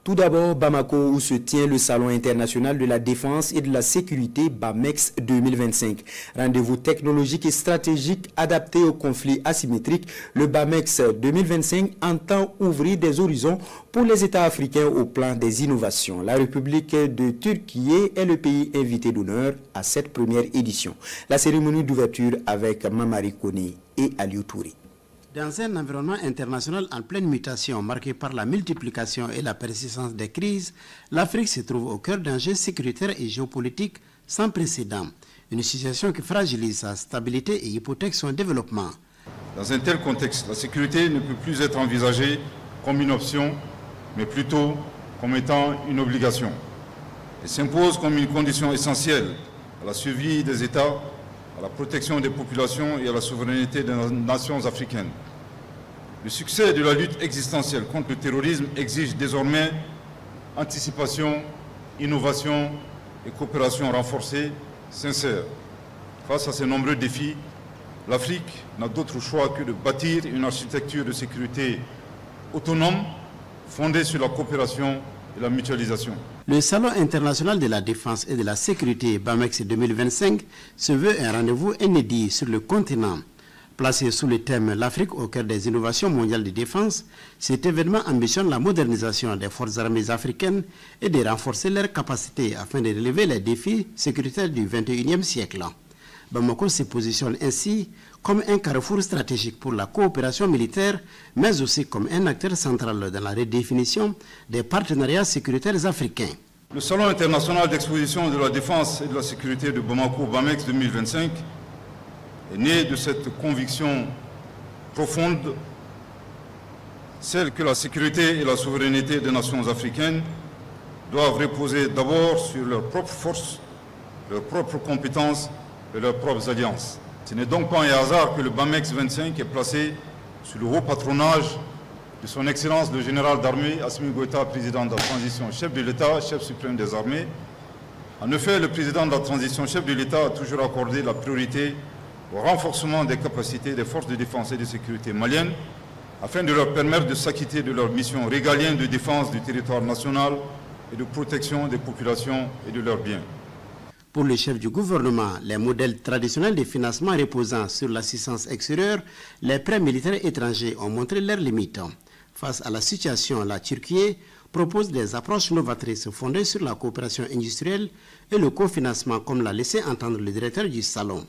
Tout d'abord, Bamako, où se tient le Salon international de la défense et de la sécurité BAMEX 2025. Rendez-vous technologique et stratégique adapté aux conflits asymétriques, le BAMEX 2025 entend ouvrir des horizons pour les États africains au plan des innovations. La République de Turquie est le pays invité d'honneur à cette première édition. La cérémonie d'ouverture avec Mamari Kone et Aliou Touré. Dans un environnement international en pleine mutation, marqué par la multiplication et la persistance des crises, l'Afrique se trouve au cœur d'enjeux sécuritaires et géopolitiques sans précédent. Une situation qui fragilise sa stabilité et hypothèque son développement. Dans un tel contexte, la sécurité ne peut plus être envisagée comme une option, mais plutôt comme étant une obligation. Elle s'impose comme une condition essentielle à la survie des États, à la protection des populations et à la souveraineté des nations africaines. Le succès de la lutte existentielle contre le terrorisme exige désormais anticipation, innovation et coopération renforcée, sincère. Face à ces nombreux défis, l'Afrique n'a d'autre choix que de bâtir une architecture de sécurité autonome, fondée sur la coopération et la mutualisation. Le Salon international de la défense et de la sécurité BAMEX 2025 se veut un rendez-vous inédit sur le continent. Placé sous le thème « L'Afrique au cœur des innovations mondiales de défense », cet événement ambitionne la modernisation des forces armées africaines et de renforcer leurs capacités afin de relever les défis sécuritaires du XXIe siècle. Bamako se positionne ainsi comme un carrefour stratégique pour la coopération militaire, mais aussi comme un acteur central dans la redéfinition des partenariats sécuritaires africains. Le Salon international d'exposition de la défense et de la sécurité de Bamako, BAMEX 2025, est né de cette conviction profonde, celle que la sécurité et la souveraineté des nations africaines doivent reposer d'abord sur leurs propres forces, leurs propres compétences et leurs propres alliances. Ce n'est donc pas un hasard que le BAMEX 25 est placé sous le haut patronage de son Excellence le général d'armée Assimi Goïta, président de la transition, chef de l'État, chef suprême des armées. En effet, le président de la transition, chef de l'État, a toujours accordé la priorité au renforcement des capacités des forces de défense et de sécurité maliennes afin de leur permettre de s'acquitter de leur mission régalienne de défense du territoire national et de protection des populations et de leurs biens. Pour le chef du gouvernement, les modèles traditionnels de financement reposant sur l'assistance extérieure, les prêts militaires étrangers ont montré leurs limites. Face à la situation, la Turquie propose des approches novatrices fondées sur la coopération industrielle et le cofinancement, comme l'a laissé entendre le directeur du Salon.